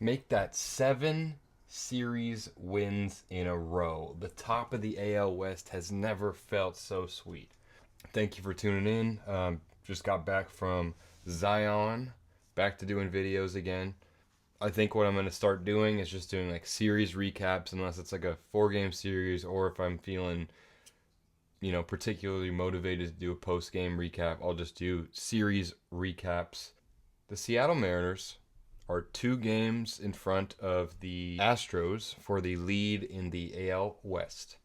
make that 7 series wins in a row. The top of the AL West has never felt so sweet. Thank you for tuning in. Just got back from Zion, back to doing videos again. I think what I'm going to start doing is just doing like series recaps, unless it's like a 4 game series, or if I'm feeling, particularly motivated to do a post game recap, I'll just do series recaps. The Seattle Mariners are 2 games in front of the Astros for the lead in the AL West.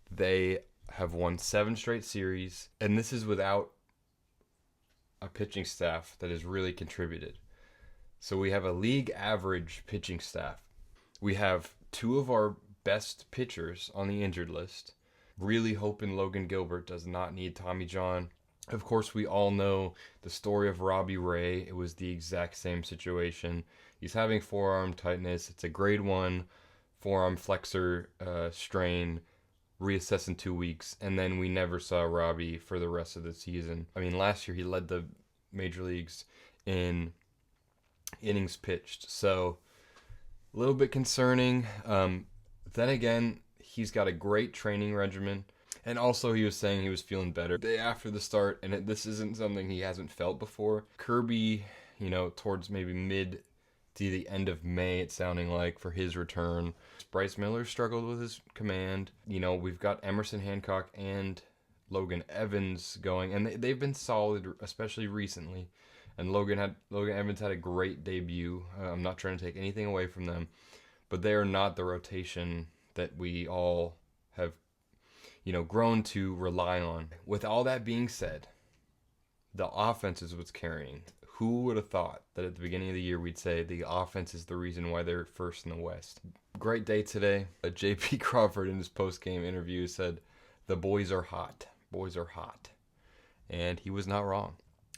They have won 7 straight series, and this is without a pitching staff that has really contributed. So we have a league average pitching staff. We have 2 of our best pitchers on the injured list. Really hoping Logan Gilbert does not need Tommy John. Of course, we all know the story of Robbie Ray. It was the exact same situation. He's having forearm tightness. It's a grade 1 forearm flexor strain. Reassess in 2 weeks, and then we never saw Robbie for the rest of the season. I mean, last year he led the major leagues in innings pitched, so a little bit concerning. Then again, he's got a great training regimen, and also he was saying he was feeling better the day after the start, and this isn't something he hasn't felt before. Kirby, towards maybe mid to the end of May, it's sounding like, for his return. Bryce Miller struggled with his command. We've got Emerson Hancock and Logan Evans going, and they've been solid, especially recently. And Logan Evans had a great debut. I'm not trying to take anything away from them, but they are not the rotation that we all have, grown to rely on. With all that being said, the offense is what's carrying. Who would have thought that at the beginning of the year we'd say the offense is the reason why they're first in the West? Great day today. J.P. Crawford in his post-game interview said, "The boys are hot. Boys are hot." And he was not wrong.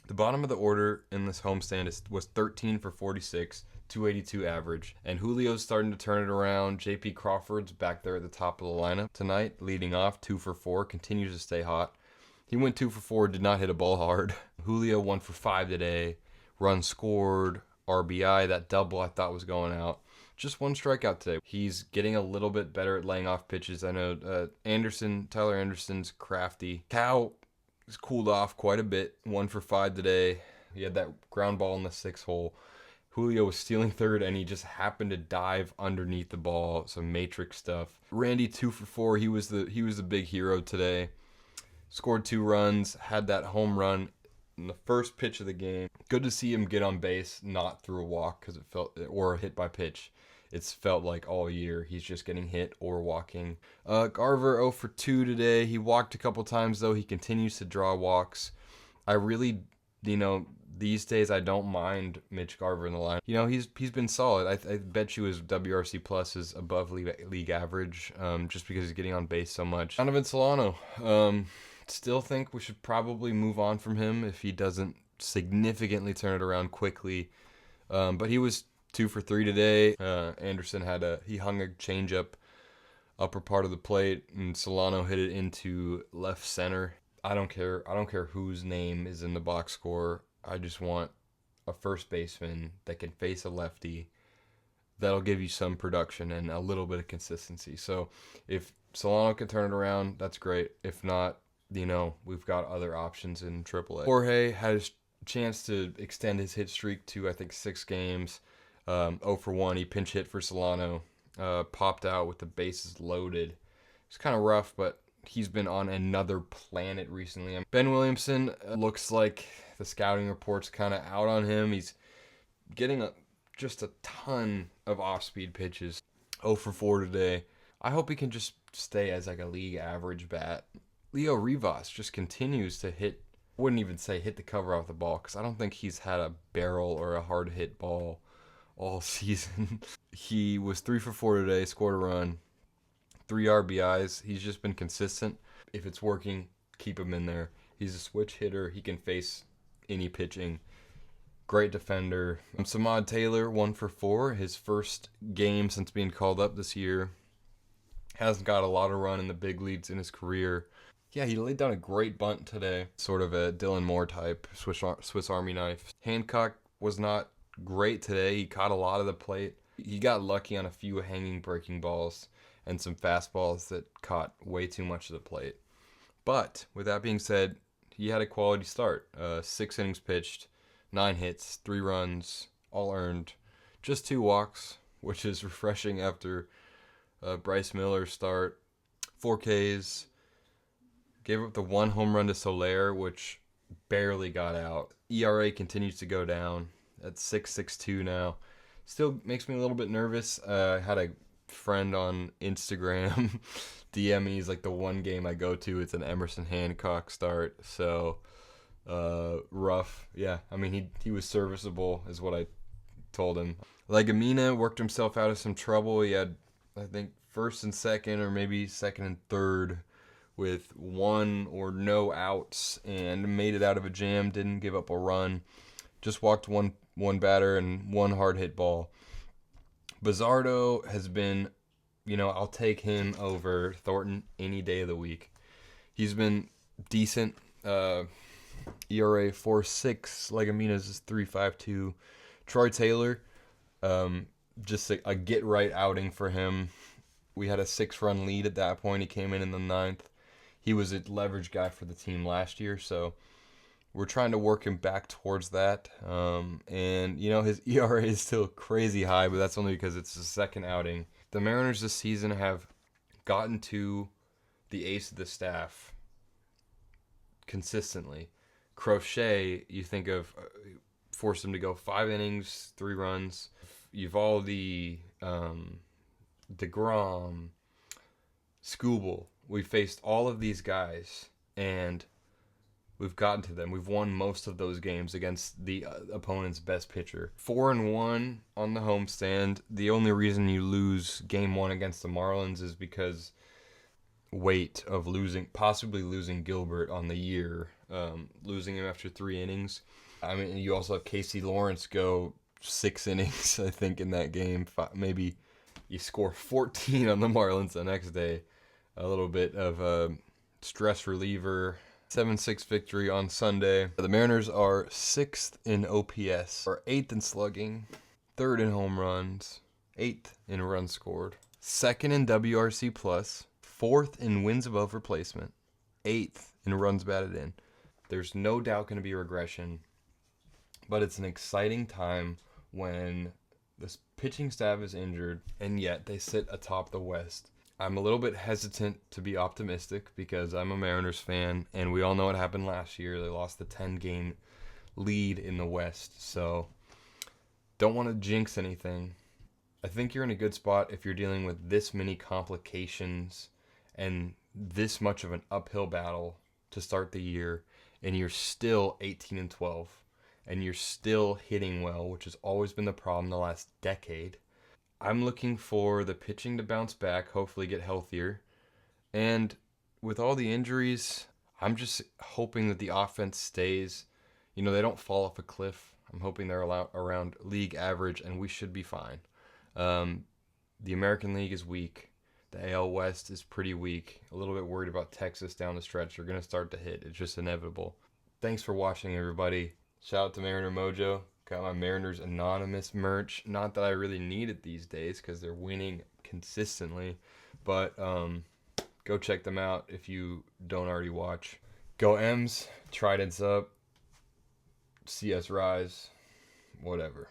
The bottom of the order in this homestand was 13 for 46, 282 average. And Julio's starting to turn it around. J.P. Crawford's back there at the top of the lineup tonight, leading off 2 for 4, continues to stay hot. He went 2 for 4, did not hit a ball hard. Julio 1 for 5 today. Run scored, RBI, that double I thought was going out. Just 1 strikeout today. He's getting a little bit better at laying off pitches. I know Tyler Anderson's crafty. Cal has cooled off quite a bit. 1 for 5 today. He had that ground ball in the 6th hole. Julio was stealing third, and he just happened to dive underneath the ball. Some matrix stuff. Randy 2 for 4. He was the big hero today. Scored 2 runs. Had that home run in the first pitch of the game. Good to see him get on base, not through a walk, because or a hit by pitch. It's felt like all year he's just getting hit or walking. Garver 0 for 2 today. He walked a couple times, though. He continues to draw walks. I really, these days I don't mind Mitch Garver in the line. He's been solid. I bet you his WRC plus is above league average, just because he's getting on base so much. Donovan Solano. Still think we should probably move on from him if he doesn't significantly turn it around quickly. But he was 2 for 3 today. Anderson he hung a changeup upper part of the plate, and Solano hit it into left center. I don't care whose name is in the box score. I just want a first baseman that can face a lefty. That'll give you some production and a little bit of consistency. So if Solano can turn it around, that's great. If not, we've got other options in AAA. Jorge had a chance to extend his hit streak to, I think, 6 games. 0 for 1. He pinch hit for Solano. Popped out with the bases loaded. It's kind of rough, but he's been on another planet recently. Ben Williamson looks like the scouting report's kind of out on him. He's getting just a ton of off-speed pitches. 0 for 4 today. I hope he can just stay as like a league average bat. Leo Rivas just continues to hit, wouldn't even say hit the cover off the ball, because I don't think he's had a barrel or a hard hit ball all season. He was 3 for 4 today, scored a run, 3 RBIs. He's just been consistent. If it's working, keep him in there. He's a switch hitter. He can face any pitching. Great defender. Samad Taylor, 1 for 4. His first game since being called up this year. Hasn't got a lot of run in the big leagues in his career. Yeah, he laid down a great bunt today. Sort of a Dylan Moore type, Swiss Army knife. Hancock was not great today. He caught a lot of the plate. He got lucky on a few hanging breaking balls and some fastballs that caught way too much of the plate. But with that being said, he had a quality start. 6 innings pitched, 9 hits, 3 runs, all earned, just 2 walks, which is refreshing after Bryce Miller's start. 4 Ks, gave up the 1 home run to Soler, which barely got out. ERA continues to go down at 6.62 now. Still makes me a little bit nervous. I had a friend on Instagram DM me. He's like, the one game I go to, it's an Emerson Hancock start. So rough. Yeah, I mean, he was serviceable is what I told him. Legumina worked himself out of some trouble. He had, I think, first and second, or maybe second and third, with 1 or no outs, and made it out of a jam. Didn't give up a run. Just walked one batter and 1 hard hit ball. Bizardo has been, I'll take him over Thornton any day of the week. He's been decent. ERA 4.6. Legumina's is 3.52. Troy Taylor, just a get right outing for him. We had a 6-run lead at that point. He came in the 9th. He was a leverage guy for the team last year, so we're trying to work him back towards that. And his ERA is still crazy high, but that's only because it's his second outing. The Mariners this season have gotten to the ace of the staff consistently. Crochet, you think of, forced him to go 5 innings, 3 runs. Uvalde, DeGrom, Skubal. We faced all of these guys, and we've gotten to them. We've won most of those games against the opponent's best pitcher. 4-1 on the homestand. The only reason you lose game 1 against the Marlins is because weight of possibly losing Gilbert on the year, losing him after 3 innings. I mean, you also have Casey Lawrence go 6 innings, I think, in that game. Maybe you score 14 on the Marlins the next day. A little bit of a stress reliever. 7-6 victory on Sunday. The Mariners are 6th in OPS, are 8th in slugging, 3rd in home runs, 8th in runs scored, 2nd in WRC+, 4th in wins above replacement, 8th in runs batted in. There's no doubt going to be regression, but it's an exciting time when this pitching staff is injured, and yet they sit atop the West. I'm a little bit hesitant to be optimistic because I'm a Mariners fan, and we all know what happened last year. They lost the 10-game lead in the West, so don't want to jinx anything. I think you're in a good spot if you're dealing with this many complications and this much of an uphill battle to start the year, and you're still 18-12, and you're still hitting well, which has always been the problem the last decade. I'm looking for the pitching to bounce back, hopefully get healthier. And with all the injuries, I'm just hoping that the offense stays. They don't fall off a cliff. I'm hoping they're around league average, and we should be fine. The American League is weak. The AL West is pretty weak. A little bit worried about Texas down the stretch. They're going to start to hit. It's just inevitable. Thanks for watching, everybody. Shout out to Mariner Mojo. Got my Mariners Anonymous merch. Not that I really need it these days because they're winning consistently. But go check them out if you don't already watch. Go M's. Trident's up. CS Rise. Whatever.